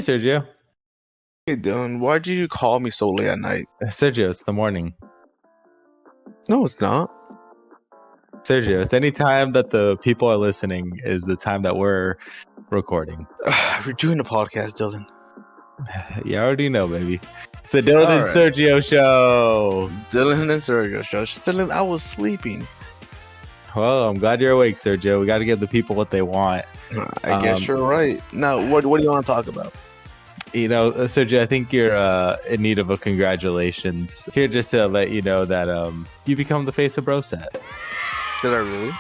Sergio. Hey Dylan, why did you call me so late at night? Sergio, it's the morning. No, it's not. Sergio, it's any time that the people are listening is the time that we're recording. We're doing a podcast, Dylan. You already know, baby. It's the Dylan and All right. Sergio Show. Dylan and Sergio Show. Dylan, I was sleeping. Well, I'm glad you're awake, Sergio. We got to give the people what they want. I guess you're right. Now, what do you want to talk about? You know, Sergio, I think you're in need of a congratulations. Here just to let you know that you become the face of Broset. Did I really?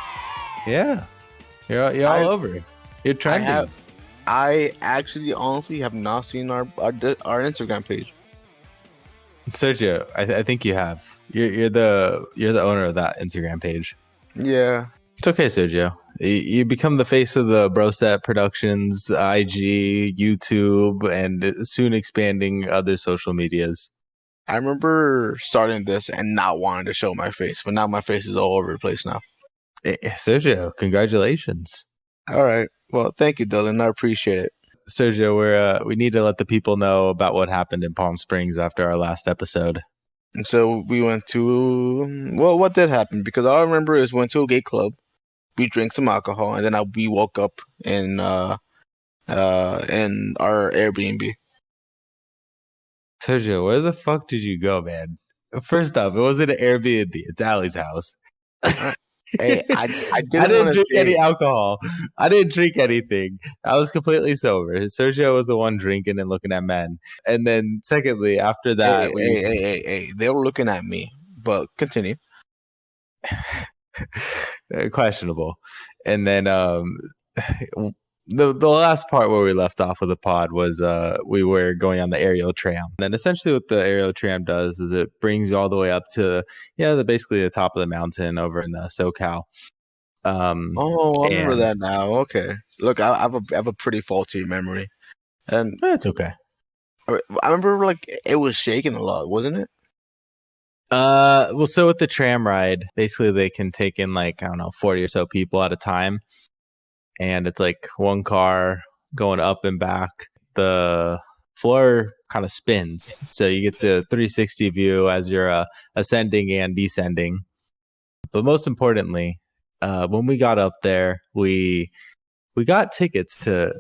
Yeah. You're all over. You're trending. I actually honestly have not seen our Instagram page. Sergio, I think you have. You're the owner of that Instagram page. Yeah. It's okay, Sergio. You become the face of the Broset Productions, IG, YouTube, and soon expanding other social medias. I remember starting this and not wanting to show my face, but now my face is all over the place now. Sergio, congratulations. All right. Well, thank you, Dylan. I appreciate it. Sergio, we need to let the people know about what happened in Palm Springs after our last episode. And so we went to, well, what did happen? Because all I remember is we went to a gay club, we drank some alcohol, and then we woke up in our Airbnb. Sergio, where the fuck did you go, man? First off, it wasn't an Airbnb. It's Allie's house. Hey, I didn't drink any alcohol. I didn't drink anything. I was completely sober. Sergio was the one drinking and looking at men. And then secondly, after that... Hey. They were looking at me. But continue. Questionable. And then the last part where we left off of the pod was we were going on the aerial tram. And essentially what the aerial tram does is it brings you all the way up to basically the top of the mountain over in SoCal. I remember that now. Okay. Look, I have a pretty faulty memory. And it's okay. I remember it was shaking a lot, wasn't it? Well, so with the tram ride, basically they can take in 40 or so people at a time. And it's one car going up and back. The floor kind of spins. So you get the 360 view as you're ascending and descending. But most importantly, when we got up there, we got tickets to,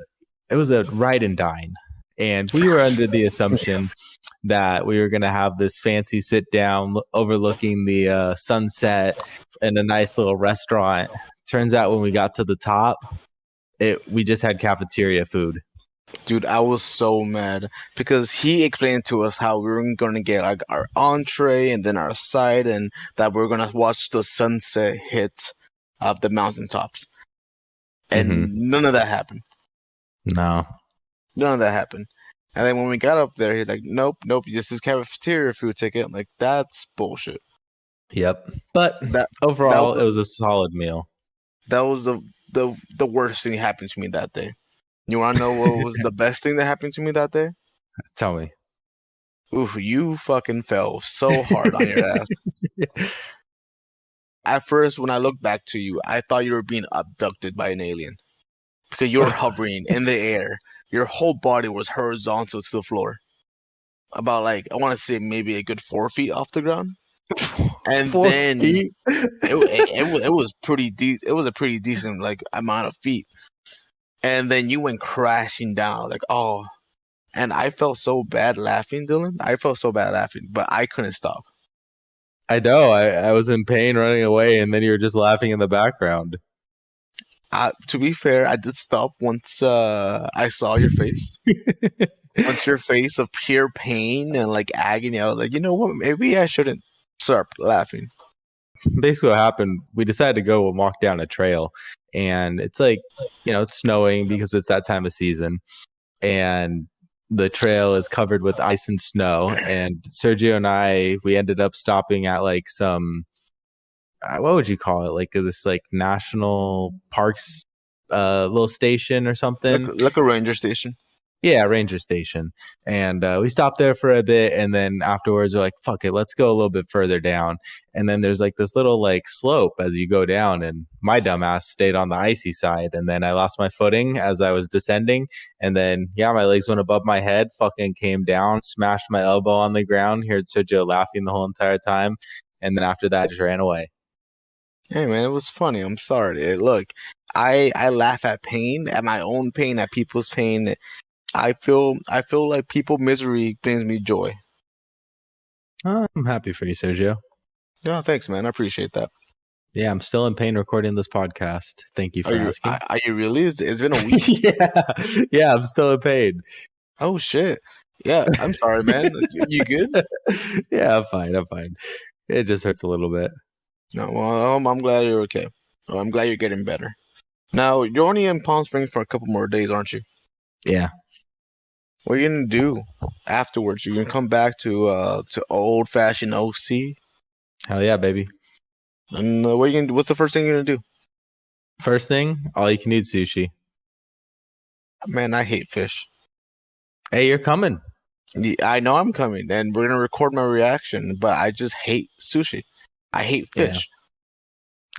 it was a ride and dine. And we were under the assumption that we were going to have this fancy sit down overlooking the sunset in a nice little restaurant. Turns out when we got to the top, we just had cafeteria food. Dude, I was so mad because he explained to us how we were going to get our entree and then our side, and that we are going to watch the sunset hit of the mountaintops. And none of that happened. No. None of that happened. And then when we got up there, he's like, nope, this is cafeteria food ticket. I'm like, that's bullshit. Yep. But overall, it was a solid meal. That was the worst thing that happened to me that day. You want to know what was the best thing that happened to me that day? Tell me. Oof, you fucking fell so hard on your ass. At first, when I looked back to you, I thought you were being abducted by an alien. Because you were hovering in the air. Your whole body was horizontal to the floor. About I want to say maybe a good 4 feet off the ground. And then it was pretty deep. It was a pretty decent amount of feet. And then you went crashing down and I felt so bad laughing, Dylan. I felt so bad laughing, but I couldn't stop. I know. I was in pain running away, and then you were just laughing in the background. To be fair, I did stop once I saw your face. Once your face of pure pain and agony, I was like, you know what? Maybe I shouldn't start laughing. Basically what happened, we decided to go and walk down a trail, and it's it's snowing because it's that time of season, and the trail is covered with ice and snow. And Sergio and we ended up stopping at some what would you call it, this national parks little station or something, like a ranger station. Yeah, Ranger Station. And we stopped there for a bit. And then afterwards, we're like, fuck it, let's go a little bit further down. And then there's like this little like slope as you go down. And my dumbass stayed on the icy side. And then I lost my footing as I was descending. And then, yeah, my legs went above my head, fucking came down, smashed my elbow on the ground, heard Sergio laughing the whole entire time. And then after that, I just ran away. Hey man, it was funny. I'm sorry. Look, I laugh at pain, at my own pain, at people's pain. I feel like people misery brings me joy. I'm happy for you, Sergio. Yeah, thanks, man. I appreciate that. Yeah, I'm still in pain recording this podcast. Thank you for asking. Are you really? It's been a week. Yeah, I'm still in pain. Oh shit. Yeah, I'm sorry, man. You good? Yeah, I'm fine. It just hurts a little bit. No, well, I'm glad you're okay. Oh, I'm glad you're getting better. Now, you're only in Palm Springs for a couple more days, aren't you? Yeah. What are you gonna do afterwards? You're gonna come back to old fashioned OC? Hell yeah, baby. And what are you gonna do? What's the first thing you're gonna do? First thing, all you can eat sushi. Man, I hate fish. Hey, you're coming. I know I'm coming, and we're gonna record my reaction. But I just hate sushi. I hate fish.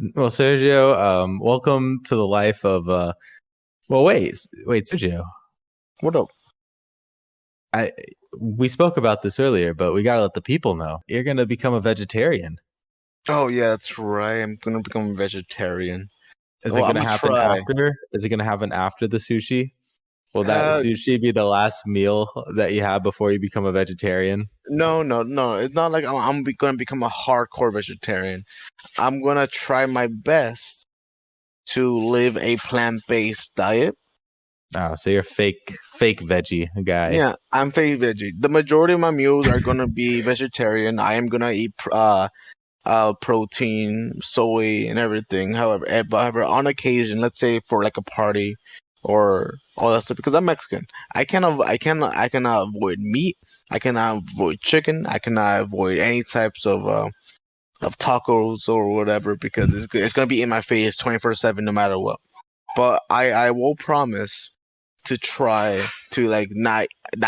Yeah. Well, Sergio, welcome to the life of. Well, wait, Sergio. What up? We spoke about this earlier, but we gotta let the people know you're gonna become a vegetarian. Oh yeah, that's right. I'm gonna become a vegetarian. Is it gonna happen after? Is it gonna happen after the sushi? Will that sushi be the last meal that you have before you become a vegetarian? No. It's not like I'm gonna become a hardcore vegetarian. I'm gonna try my best to live a plant-based diet. Oh, so you're fake veggie guy. Yeah, I'm fake veggie. The majority of my meals are gonna be vegetarian. I am gonna eat protein, soy, and everything. However, on occasion, let's say for like a party or all that stuff, because I'm Mexican, I cannot avoid meat. I cannot avoid chicken. I cannot avoid any types of tacos or whatever, because it's gonna be in my face 24/7 no matter what. But I will promise to try to like not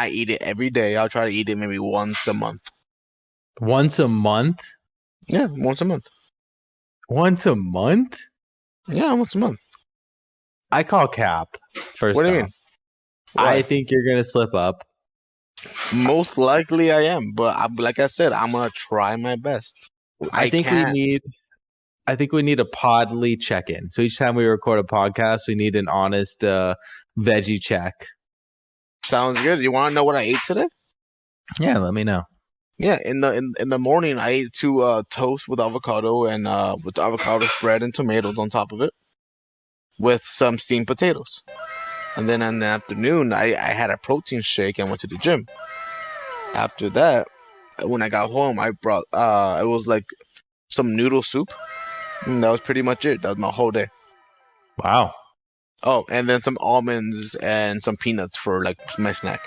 eat it every day. I'll try to eat it maybe once a month. Once a month? Yeah, once a month. Once a month? Yeah, once a month. I call cap. First, what do you mean? I think you're gonna slip up. Most likely, I am, but like I said, I'm gonna try my best. I think we need a podly check-in. So each time we record a podcast, we need an honest veggie check. Sounds good. You want to know what I ate today? Yeah, let me know. Yeah, in the morning, I ate 2 toast with avocado and with avocado spread and tomatoes on top of it, with some steamed potatoes. And then in the afternoon, I had a protein shake and went to the gym. After that, when I got home, I brought it was like some noodle soup. And that was pretty much it. That was my whole day. Wow. Oh, and then some almonds and some peanuts for like my snack.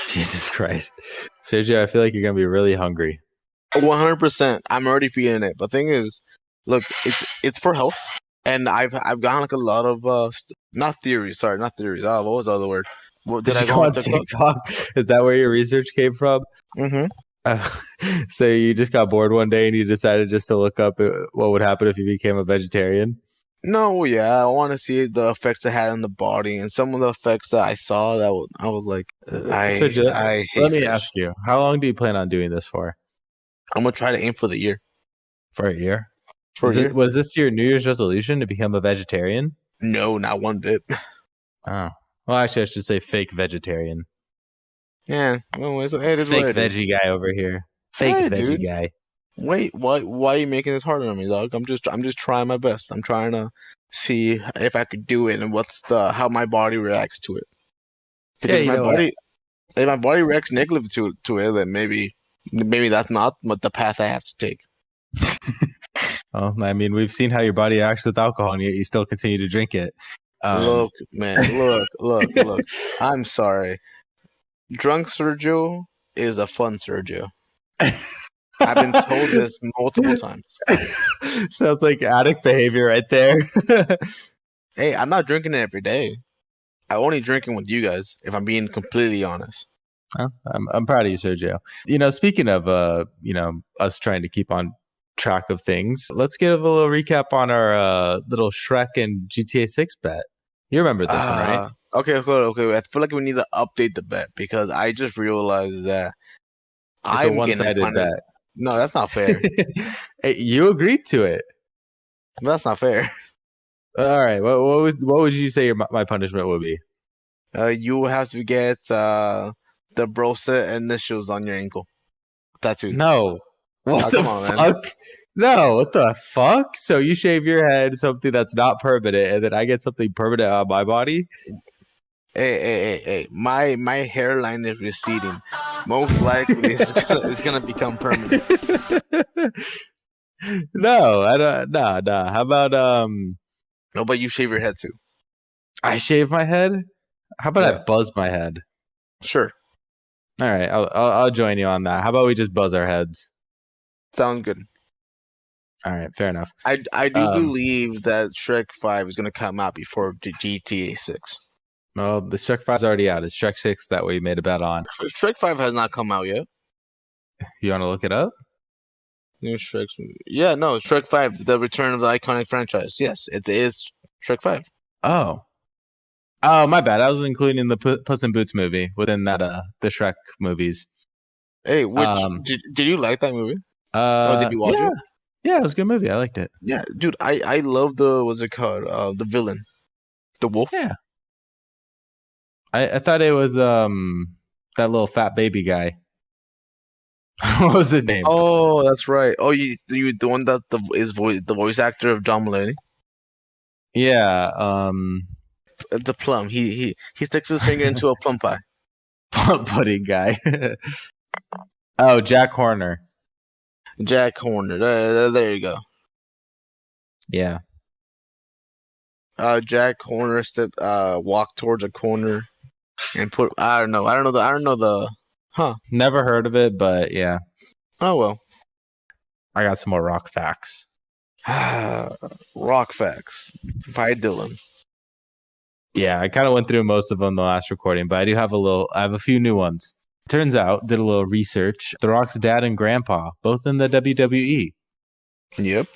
Jesus Christ. Sergio, I feel like you're going to be really hungry. 100%. I'm already feeling it. But the thing is, look, it's for health. And I've gotten like a lot of not theories. Oh, what was the other word? Did I go on TikTok? Is that where your research came from? Mm-hmm. So you just got bored one day and you decided just to look up what would happen if you became a vegetarian? No, yeah, I want to see the effects it had on the body, and some of the effects that I saw that I was like, Sergio, I hate let me fish. ask you, how long do you plan on doing this for? I'm gonna try to aim for the year. For a year? Was this your New Year's resolution to become a vegetarian? No, not one bit. Oh, well, actually, I should say fake vegetarian. Yeah, well, it is fake what it veggie guy over here. Fake veggie guy. Wait, why are you making this harder on me, dog? I'm just trying my best. I'm trying to see if I could do it and how my body reacts to it. Because if my body reacts negatively to it, then maybe that's not the path I have to take. Well, I mean, we've seen how your body acts with alcohol, and yet you still continue to drink it. Look, man, look. I'm sorry. Drunk Sergio is a fun Sergio. I've been told this multiple times. Sounds like addict behavior right there. Hey, I'm not drinking it every day. I only drinking with you guys, if I'm being completely honest. I'm proud of you, Sergio. Speaking of us trying to keep on track of things, let's give a little recap on our little Shrek and GTA 6 bet. You remember this one, right? Okay. I feel like we need to update the bet because I just realized that It's a I'm getting one-sided punished. bet. No, that's not fair. Hey, you agreed to it. That's not fair. All right. What would you say my punishment would be? You have to get the Broset initials on your ankle tattooed. No. What the come on, fuck? man. No, what the fuck? So you shave your head, something that's not permanent, and then I get something permanent on my body? Hey. My hairline is receding. Most likely it's gonna become permanent. No, I don't. Nah. How about No, but you shave your head too. I shave my head? How about Yeah. I buzz my head? Sure. All right, I'll join you on that. How about we just buzz our heads? Sounds good. All right, fair enough. I do believe that Shrek 5 is gonna come out before the GTA 6. Well, the Shrek 5's already out. It's Shrek 6 that we made a bet on. Shrek 5 has not come out yet. You want to look it up? New Shrek. Yeah, no, Shrek 5, the return of the iconic franchise. Yes, it is Shrek 5. Oh, my bad. I was including the Puss in Boots movie within that the Shrek movies. Hey, did you like that movie? Did you watch it? Yeah, it was a good movie. I liked it. Yeah, dude, I love what's it called? The villain, the wolf. Yeah, I thought it was that little fat baby guy. What was his name? Oh, that's right. Oh, you the one that the voice actor of John Mulaney. Yeah, The plum. He sticks his finger into a plum pie. plum pudding guy. Oh, Jack Horner. Jack Horner. There you go. Yeah. Jack Horner walked towards a corner and put. I don't know the. Huh. Never heard of it, but yeah. Oh well. I got some more rock facts. Rock facts by Dylan. Yeah, I kind of went through most of them in the last recording, but I have a few new ones. Turns out, did a little research. The Rock's dad and grandpa, both in the WWE. Yep.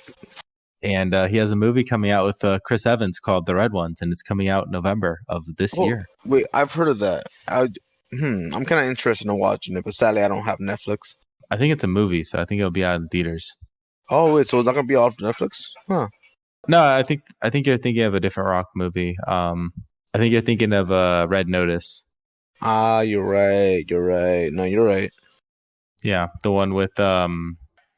And he has a movie coming out with Chris Evans called The Red Ones, and it's coming out in November of this year. Wait, I've heard of that. I'm kind of interested in watching it, but sadly I don't have Netflix. I think it's a movie, so I think it'll be out in theaters. Oh wait, so it's not gonna be off Netflix? Huh. No, I think you're thinking of a different Rock movie. I think you're thinking of Red Notice. You're right. No, you're right. Yeah, the one with Gal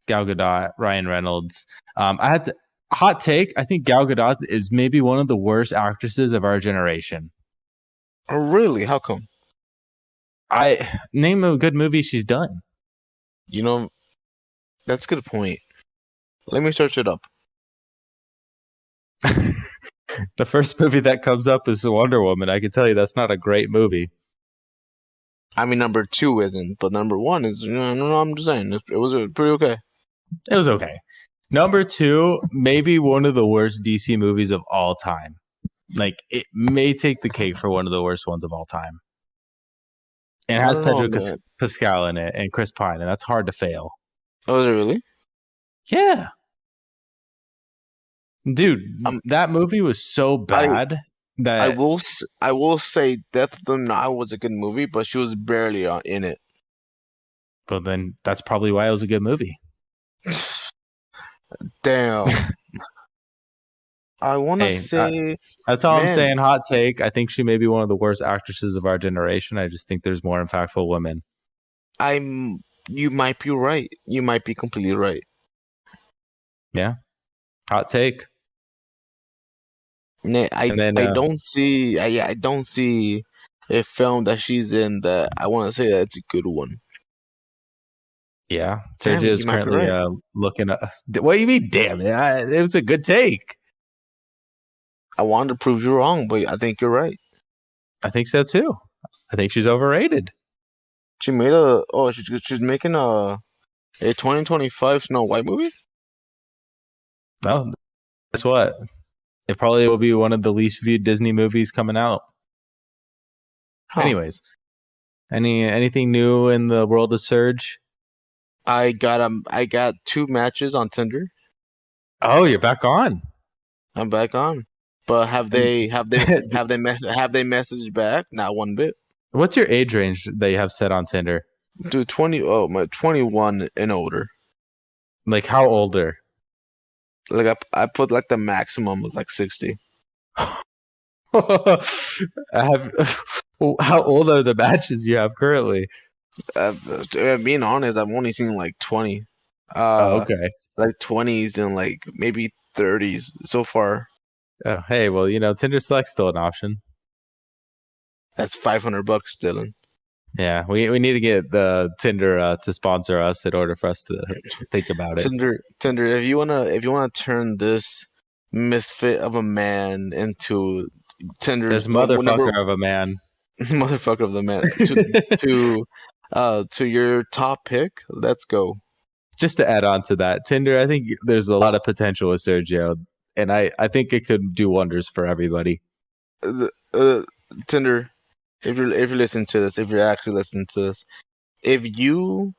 Gadot, Ryan Reynolds. Hot take. I think Gal Gadot is maybe one of the worst actresses of our generation. Oh really? How come? I name a good movie she's done. You know, that's a good point. Let me search it up. The first movie that comes up is Wonder Woman. I can tell you that's not a great movie. I mean, number 2 isn't, but number 1 is. I'm just saying it was pretty okay. It was okay. Number 2, maybe one of the worst DC movies of all time. Like, it may take the cake for one of the worst ones of all time. And it has Pedro Pascal in it and Chris Pine, and that's hard to fail. Oh, is it really? Yeah. Dude, that movie was so bad that I will say Death of the Nile was a good movie, but she was barely in it. But then that's probably why it was a good movie. Damn. I want to say that's all I'm saying. Hot take. I think she may be one of the worst actresses of our generation. I just think there's more impactful women. You might be right. You might be completely right. Yeah. Hot take. I don't see a film that she's in that I want to say that's a good one. Yeah, Sergio is currently looking up. What do you mean? Damn it! It was a good take. I wanted to prove you wrong, but I think you're right. I think so too. I think she's overrated. She made she's making a 2025 Snow White movie. No, guess what? It probably will be one of the least viewed Disney movies coming out. Huh. Anyways, anything new in the world of Surge? I got 2 matches on Tinder. Oh, you're back on. I'm back on. But have And they messaged back? Not one bit. what's your age range that you have set on Tinder? Dude, 20. Oh, my 21 and older. Like how older? Like I put like the maximum was like 60. How old are the matches you have currently? Being honest, I've only seen like 20. Okay. Like 20s and like maybe 30s so far. Oh, hey, well, Tinder Select's still an option. That's $500, Dylan. Yeah, we need to get the Tinder to sponsor us in order for us to think about it. Tinder. If you wanna turn this misfit of a man into Tinder's This motherfucker of a man. motherfucker of the man to your top pick, let's go. Just to add on to that, Tinder, I think there's a lot of potential with Sergio, and I think it could do wonders for everybody. Tinder, if you're listening to this, if you're actually listening to this, if you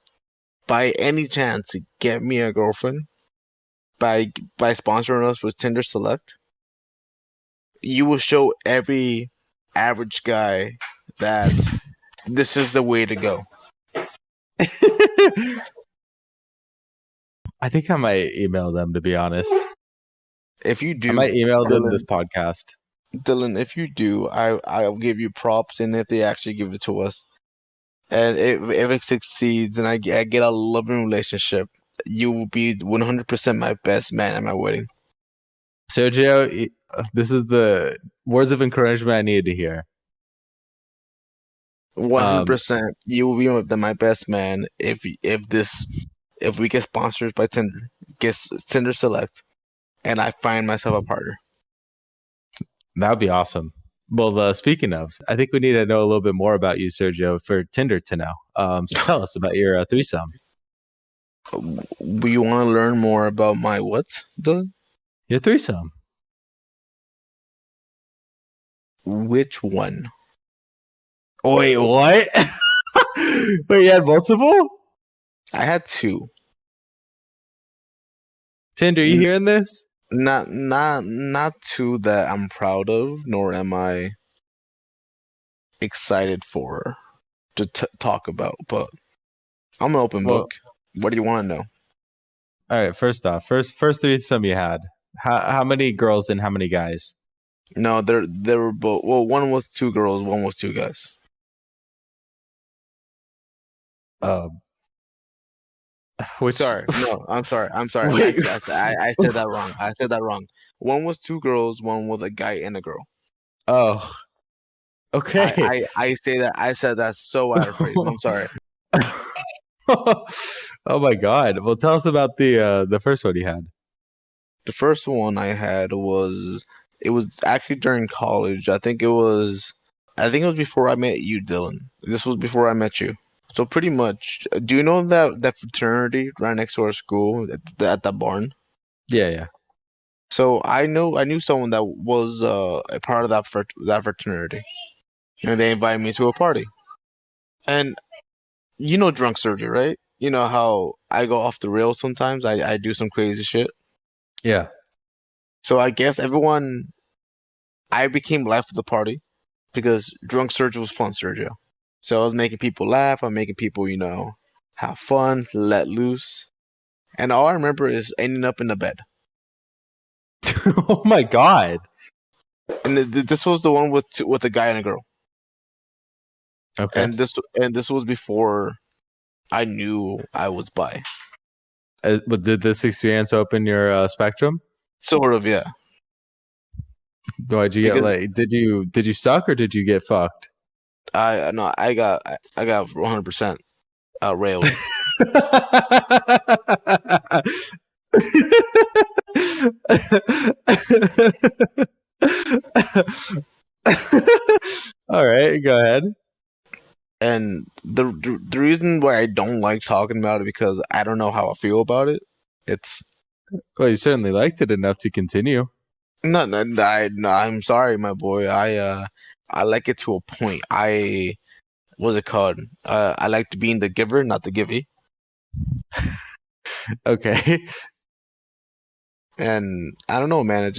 by any chance get me a girlfriend by sponsoring us with Tinder Select, you will show every average guy that this is the way to go. I think I might email them, to be honest. If you do, I might email them this podcast. Dylan, if you do, I'll give you props, and if they actually give it to us, and if it succeeds, and I get a loving relationship, you will be 100% my best man at my wedding. Sergio, this is the words of encouragement I needed to hear. 100%, you will be my best man if we get sponsored by Tinder, get Tinder Select, and I find myself a partner. That would be awesome. Well, speaking of, I think we need to know a little bit more about you, Sergio, for Tinder to know. So tell us about your threesome. You want to learn more about my what, Dylan? Your threesome. Which one? Wait, what? Wait, you had multiple? I had 2. Tinder, you hearing this? Not 2 that I'm proud of, nor am I excited for to talk about. But I'm an open book. What do you want to know? All right. First off, first threesome you had. How many girls and how many guys? No, they were both. Well, one was 2 girls, one was 2 guys. Which? Sorry, no, I'm sorry. I said that wrong. I said that wrong. One was 2 girls, one was a guy and a girl. Oh, okay. I said that so out of phrase. I'm sorry. Oh my god! Well, tell us about the first one you had. The first one I had was actually during college. I think it was before I met you, Dylan. This was before I met you. So pretty much, do you know that fraternity right next to our school at that barn? Yeah. So I knew someone that was a part of that fraternity, and they invited me to a party. And you know Drunk Sergio, right? You know how I go off the rails sometimes. I do some crazy shit. Yeah. So I guess I became life of the party because Drunk Sergio was fun Sergio. So I was making people laugh. I'm making people, have fun, let loose. And all I remember is ending up in the bed. Oh my god! And this was the one with a guy and a girl. Okay. And this was before I knew I was bi. But did this experience open your spectrum? Sort of, yeah. Did you get did you suck or did you get fucked? I got 100% railed. All right, go ahead. And the reason why I don't like talking about it because I don't know how I feel about it. Well, you certainly liked it enough to continue. No, I'm sorry, my boy. I like it to a point. What's it called? I like to be the giver, not the givey. Okay. And I don't know, man.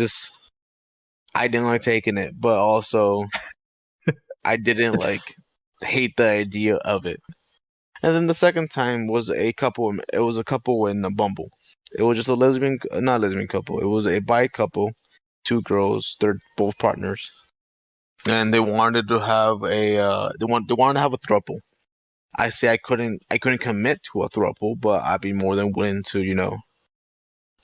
I didn't like taking it, but also I didn't like hate the idea of it. And then the second time was a couple. It was a couple in a Bumble. It was just a not lesbian couple. It was a bi couple, two girls. They're both partners, and they wanted to have they wanted to have a throuple. I say I couldn't commit to a throuple, but I'd be more than willing to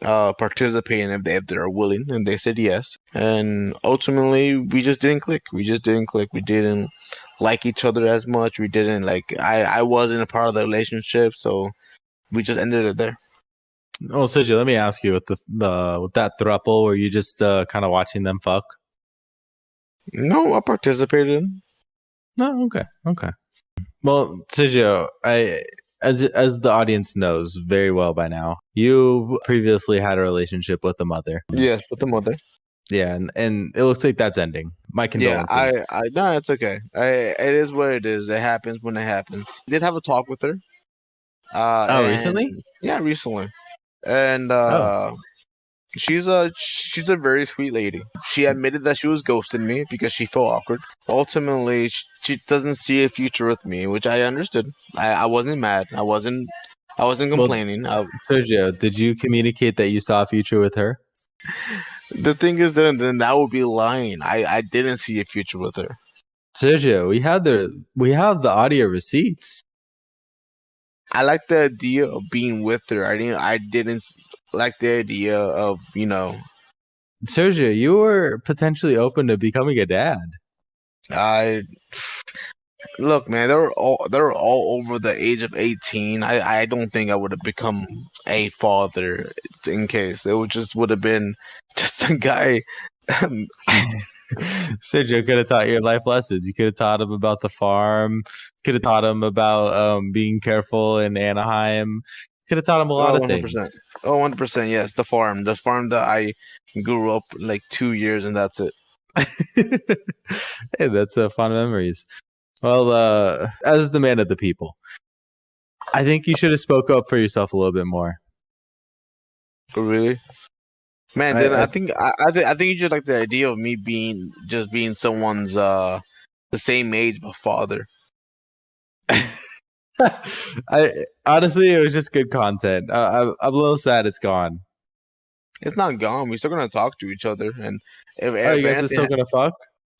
participate in if they're willing, and they said yes. And ultimately, we just didn't click. We didn't like each other as much. We didn't like. I wasn't a part of the relationship, so we just ended it there. Well, Sergio, let me ask you with with that throuple, were you just kind of watching them fuck? No, I participated. No, okay. Well, Sergio, as the audience knows very well by now, you previously had a relationship with the mother. Yes, with the mother. Yeah, and it looks like that's ending. My condolences. I no, it's okay. It is what it is. It happens when it happens. I did have a talk with her. Recently? Yeah, recently. And she's a very sweet lady. She admitted that she was ghosting me because she felt awkward. Ultimately, she doesn't see a future with me, which I understood. I wasn't mad. I wasn't complaining. Sergio, did you communicate that you saw a future with her? The thing is, then that would be lying. I didn't see a future with her. Sergio, we have the audio receipts. I like the idea of being with her. I didn't like the idea of Sergio, you were potentially open to becoming a dad. Look, man, they're all over the age of 18. I don't think I would have become a father in case. It would have been just a guy. Sergio could have taught you life lessons. You could have taught him about the farm. Could have taught him about being careful in Anaheim. Could have taught him a lot of 100%. things. 100%. Yes, the farm that I grew up like 2 years, and that's it. Hey, that's fun memories. Well, as the man of the people, I think you should have spoke up for yourself a little bit more. Really? Man, I think you just like the idea of me being someone's the same age but father. Honestly, it was just good content. I'm a little sad it's gone. It's not gone. We're still gonna talk to each other, and if you guys are still gonna fuck?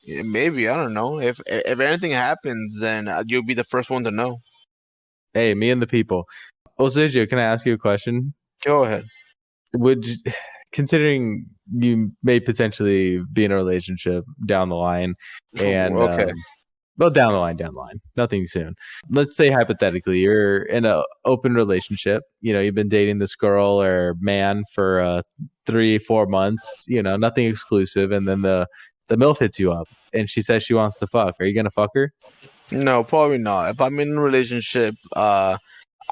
Maybe, I don't know. If anything happens, then you'll be the first one to know. Hey, me and the people. Oh, Sergio, can I ask you a question? Go ahead. Considering you may potentially be in a relationship down the line, and okay, well, down the line, nothing soon. Let's say hypothetically, you're in an open relationship. You've been dating this girl or man for 3-4 months. Nothing exclusive, and then the MILF hits you up, and she says she wants to fuck. Are you gonna fuck her? No, probably not. If I'm in a relationship, I'm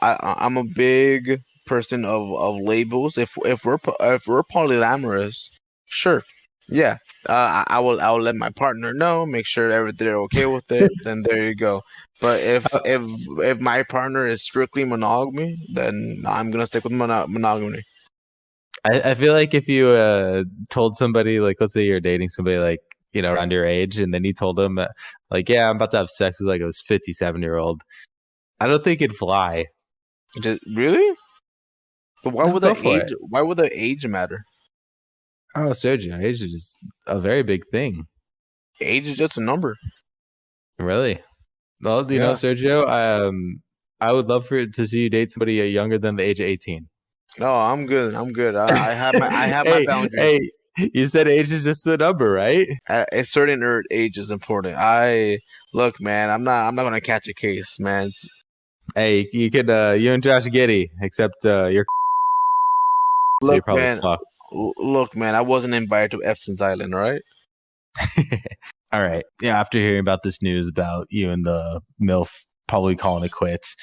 a big person of labels. If we're polyamorous, sure, yeah. I will let my partner know, make sure they're okay with it. Then there you go. But if my partner is strictly monogamy, then I'm gonna stick with monogamy. I feel like if you told somebody, like, let's say you're dating somebody like around your age, and then you told them like, yeah, I'm about to have sex with like a 57-year-old, I don't think it'd fly. Really? But why would the age matter? Oh, Sergio, age is a very big thing. Age is just a number. Really? Well, you know, Sergio, I would love to see you date somebody younger than the age of 18. No, I'm good. I have my boundaries. Hey, you said age is just the number, right? A certain age is important. Look, man, I'm not gonna catch a case, man. Hey, you could you and Josh Giddy, except you're so you're probably fucked. Look, man, I wasn't invited to Epstein's Island, all right? All right. Yeah, after hearing about this news about you and the MILF probably calling it quits,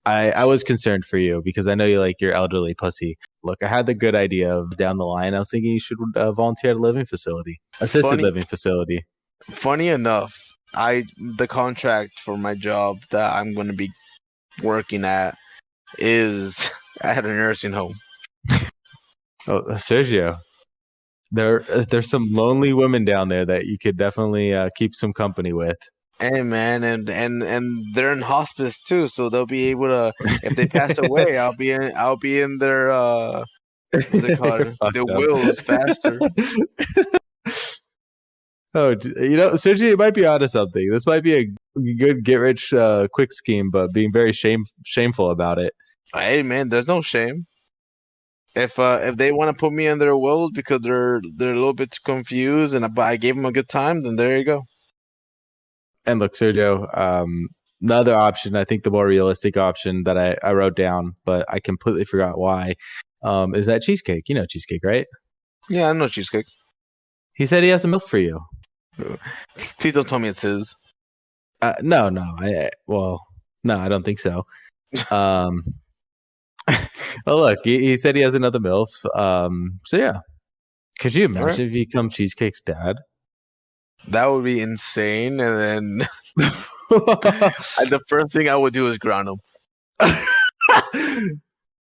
I was concerned for you because I know you like your elderly pussy. Look, I had the good idea of down the line. I was thinking you should volunteer at a living facility, assisted living facility. Funny enough, the contract for my job that I'm going to be working at is at a nursing home. Oh, Sergio, there's some lonely women down there that you could definitely keep some company with. Hey man, and they're in hospice too, so they'll be able to. If they pass away, I'll be in their what's it called? Their wills faster. Oh, Sergio, you might be onto something. This might be a good get rich quick scheme, but being very shameful about it. Hey man, there's no shame. If they want to put me in their wills because they're a little bit confused and I gave them a good time, then there you go. And look, Sergio, the other option, I think the more realistic option that I wrote down, but I completely forgot why, is that cheesecake. You know cheesecake, right? Yeah, I know cheesecake. He said he has a milk for you. Please don't tell me it's his. No, I don't think so. Well, look, he said he has another MILF. So yeah, could you imagine if you become Cheesecake's dad? That would be insane. And then the first thing I would do is ground him.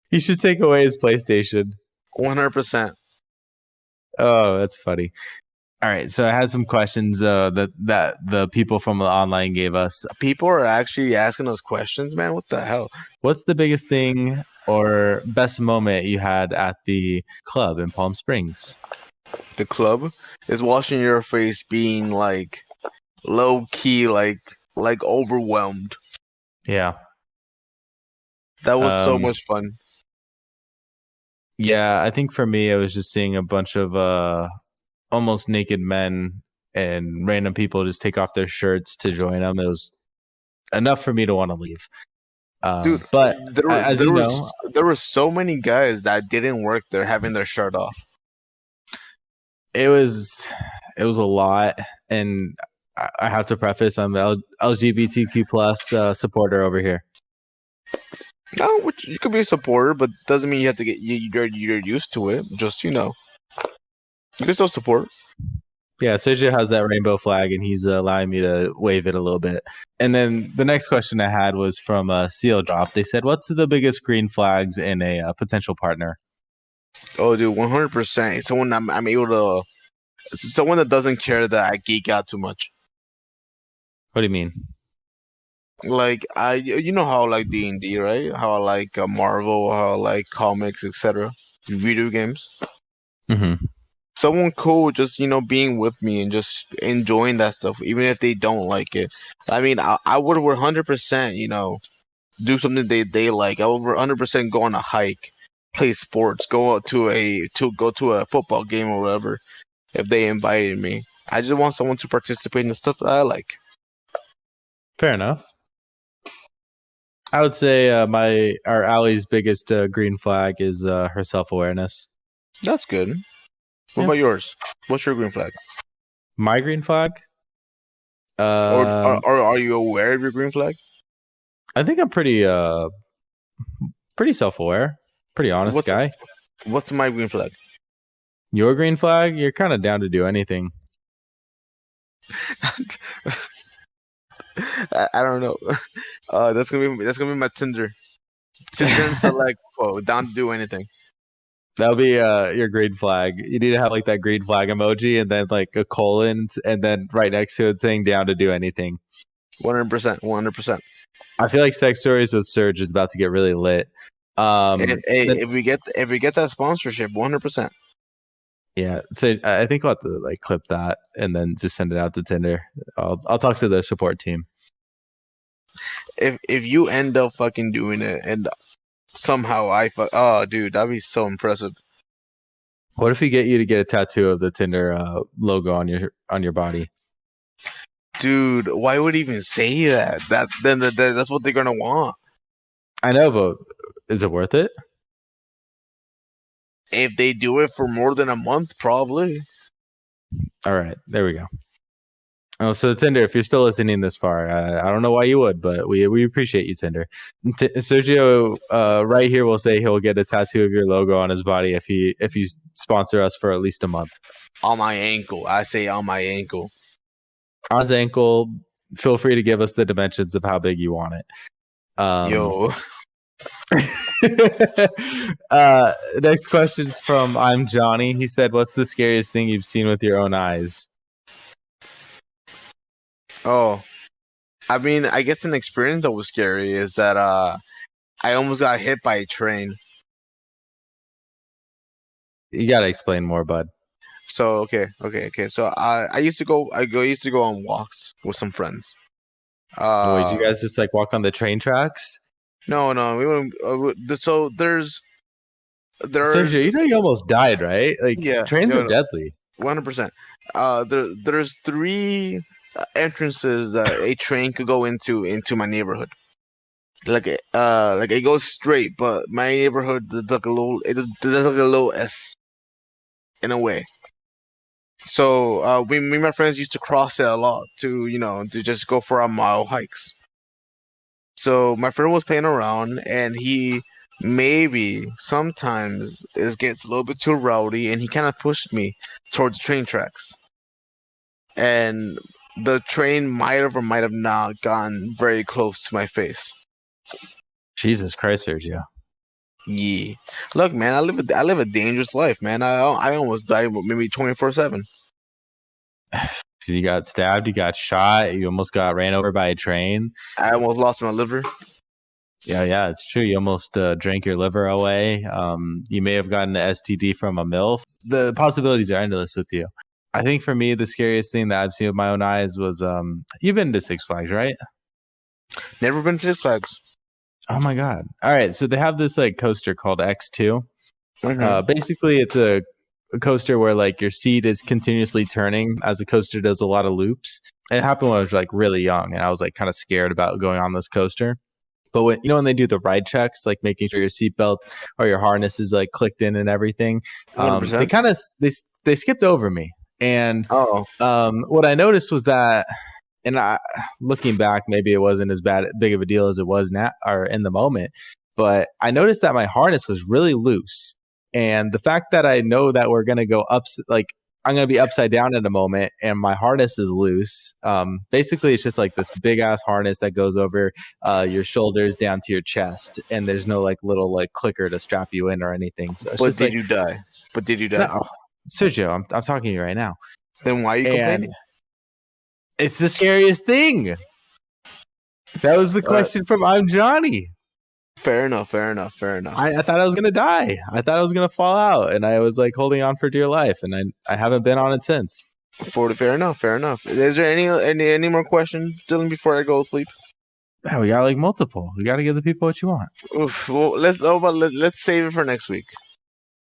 You should take away his PlayStation. 100%. Oh, that's funny. All right, so I had some questions that the people from the online gave us. People are actually asking us questions, man. What the hell? What's the biggest thing or best moment you had at the club in Palm Springs? The club is watching your face being like low key, like overwhelmed. Yeah, that was so much fun. Yeah, I think for me, it was just seeing a bunch of almost naked men and random people just take off their shirts to join them. It was enough for me to want to leave. Dude, but there were so many guys that didn't work there having their shirt off. It was a lot, and I have to preface, I'm an LGBTQ plus supporter over here. No, which you could be a supporter, but doesn't mean you have to get you're used to it. Just you can still support. Yeah, Sergio has that rainbow flag, and he's allowing me to wave it a little bit. And then the next question I had was from Seal Drop. They said, "What's the biggest green flags in a potential partner?" Oh, dude, 100%. Someone I'm able to. Someone that doesn't care that I geek out too much. What do you mean? Like you know how I like D&D, right? How I like Marvel, how I like comics, etc. Video games. Mm-hmm. Someone cool, just being with me and just enjoying that stuff, even if they don't like it. I mean, I would 100%, do something they like. I would 100% go on a hike, play sports, go to a football game or whatever. If they invited me, I just want someone to participate in the stuff that I like. Fair enough. I would say Allie's biggest green flag is her self-awareness. That's good. What about yours? What's your green flag? My green flag? Or are you aware of your green flag? I think I'm pretty self-aware. Pretty honest guy. What's my green flag? Your green flag? You're kind of down to do anything. I don't know. That's gonna be my Tinder. Tinder and select quote. Down to do anything. That'll be your green flag. You need to have like that green flag emoji and then like a colon and then right next to it saying down to do anything. 100%. 100%. I feel like Sex Stories with Serge is about to get really lit. If we get that sponsorship, 100%. Yeah, so I think I'll have to like clip that and then just send it out to Tinder. I'll talk to the support team. If you end up fucking doing it and somehow dude, that'd be so impressive. What if we get you to get a tattoo of the Tinder logo on your body? Dude, why would he even say that? That's what they're gonna want. I know, but is it worth it? If they do it for more than a month, probably. All right, there we go. Oh, so Tinder, if you're still listening this far, I don't know why you would, but we appreciate you, Tinder. Sergio, right here, will say he'll get a tattoo of your logo on his body if you sponsor us for at least a month. On my ankle, I say on my ankle. On his ankle, feel free to give us the dimensions of how big you want it. Yo. Next question is from I'm Johnny. He said, "What's the scariest thing you've seen with your own eyes?" Oh, I mean, I guess an experience that was scary is that I almost got hit by a train. You gotta explain more, bud. So okay. So I used to go on walks with some friends. Wait, did you guys just like walk on the train tracks? No, we wouldn't. So there's Sergio, you know you almost died, right? Like, yeah, trains are deadly. 100%. There's 3 entrances that a train could go into my neighborhood. Like it goes straight, but my neighborhood there's like a little S in a way. So me and my friends used to cross it a lot to just go for our mile hikes. So my friend was playing around, and he maybe sometimes gets a little bit too rowdy, and he kind of pushed me towards the train tracks. And the train might have or might have not gotten very close to my face. Jesus Christ, Sergio. Yeah. Look, man, I live a dangerous life, man. I almost died maybe 24/7. You got stabbed, you got shot, you almost got ran over by a train. I almost lost my liver. Yeah, it's true. You almost drank your liver away. You may have gotten an STD from a MILF. The possibilities are endless with you. I think for me, the scariest thing that I've seen with my own eyes was you've been to Six Flags, right? Never been to Six Flags. Oh my God. All right. So they have this like coaster called X2. Mm-hmm. Basically, it's a coaster where like your seat is continuously turning as the coaster does a lot of loops. It happened when I was like really young, and I was like kind of scared about going on this coaster. But when they do the ride checks, like making sure your seatbelt or your harness is like clicked in and everything, they kind of they skipped over me. And what I noticed was that, and looking back, maybe it wasn't as big of a deal as it was now or in the moment, but I noticed that my harness was really loose. And the fact that I know that we're going to go up, like I'm going to be upside down in a moment and my harness is loose. Basically, it's just like this big ass harness that goes over your shoulders down to your chest. And there's no like little like clicker to strap you in or anything. So it's Did you die? No, Sergio, I'm talking to you right now. Then why are you complaining? It's the scariest thing. That was the question from I'm Johnny. Fair enough. I thought I was going to die. I thought I was going to fall out. And I was like holding on for dear life. And I haven't been on it since. Fair enough. Is there any more questions, Dylan, before I go to sleep? Yeah, we got like multiple. We got to give the people what you want. Oof, well, let's save it for next week.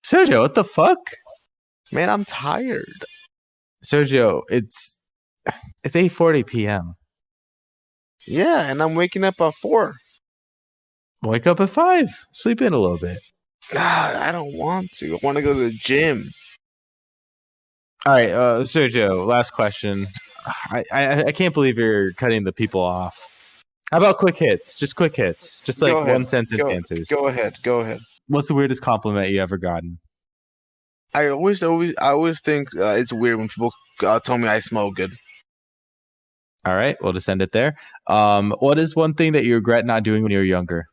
Sergio, what the fuck? Man, I'm tired. Sergio, it's 8:40 p.m. Yeah, and I'm waking up at 4. Wake up at 5. Sleep in a little bit. I don't want to. I want to go to the gym. All right, Sergio, last question. I can't believe you're cutting the people off. How about quick hits? Just quick hits. Just like one sentence answers. Go ahead. What's the weirdest compliment you ever gotten? I always think it's weird when people tell me I smell good. All right, we'll just end it there. What is one thing that you regret not doing when you were younger?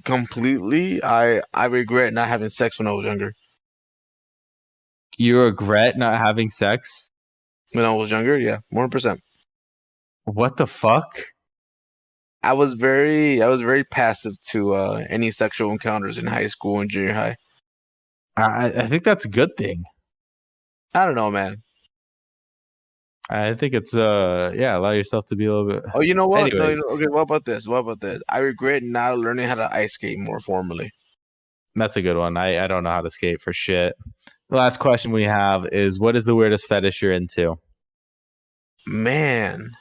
Completely. I regret not having sex when I was younger. You regret not having sex when I was younger? Yeah, 100%. What the fuck? I was very passive to any sexual encounters in high school and junior high. I think that's a good thing. I don't know, man. I think it's allow yourself to be a little bit. Oh, you know what? Anyways. No, okay, what about this? I regret not learning how to ice skate more formally. That's a good one. I don't know how to skate for shit. The last question we have is, what is the weirdest fetish you're into? Man.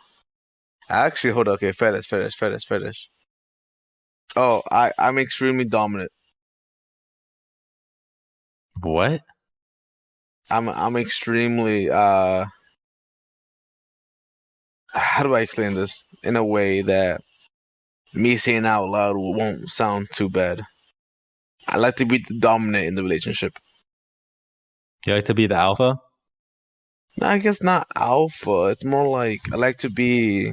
Actually, hold on. Okay, fetish. Oh, I'm extremely dominant. What? I'm extremely how do I explain this in a way that me saying it out loud won't sound too bad? I like to be the dominant in the relationship. You like to be the alpha? No, I guess not alpha. It's more like I like to be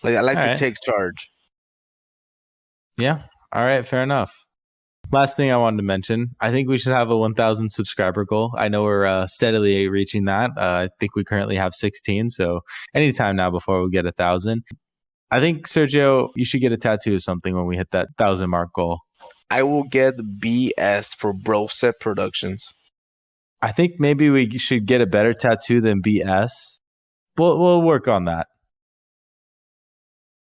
like I like All to right. take charge. Yeah. All right. Fair enough. Last thing I wanted to mention, I think we should have a 1,000 subscriber goal. I know we're steadily reaching that. I think we currently have 16. So anytime now before we get 1,000. I think, Sergio, you should get a tattoo or something when we hit that 1,000 mark goal. I will get BS for Broset Productions. I think maybe we should get a better tattoo than BS. We'll work on that.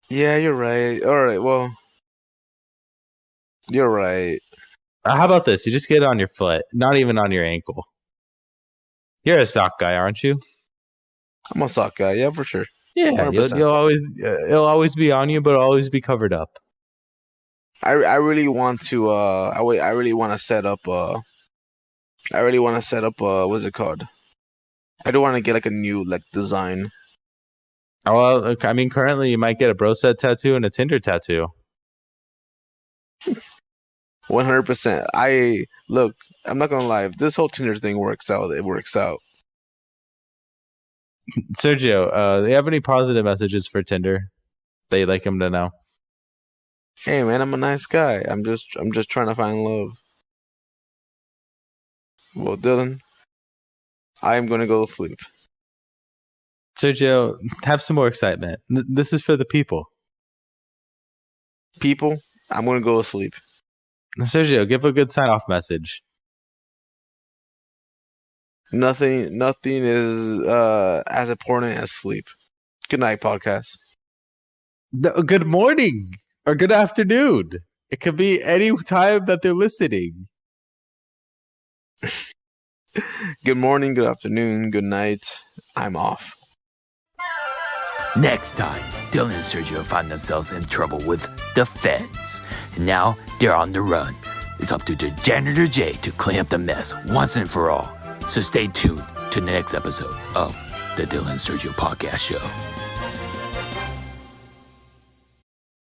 Yeah, you're right. All right, well, you're right. How about this? You just get it on your foot, not even on your ankle. You're a sock guy, aren't you? I'm a sock guy. Yeah, for sure. Yeah, 100%. you'll always it'll always be on you, but it'll always be covered up. I really want to. I really want to set up. I really want to set up. What's it called? I do want to get like a new like design. Well, I mean, currently you might get a Broset tattoo and a Tinder tattoo. 100%. Look. I'm not gonna lie. If this whole Tinder thing works out, it works out. Sergio, do you have any positive messages for Tinder that you'd like him to know? Hey man, I'm a nice guy. I'm just trying to find love. Well, Dylan, I am gonna go to sleep. Sergio, have some more excitement. This is for the people. People, I'm gonna go to sleep. Sergio, give a good sign-off message. Nothing is as important as sleep. Good night, podcast. Good morning or good afternoon. It could be any time that they're listening. Good morning, good afternoon, good night. I'm off. Next time, Dylan and Sergio find themselves in trouble with the feds. And now they're on the run. It's up to the janitor Jay to clean up the mess once and for all. So stay tuned to the next episode of the Dylan and Sergio Podcast Show.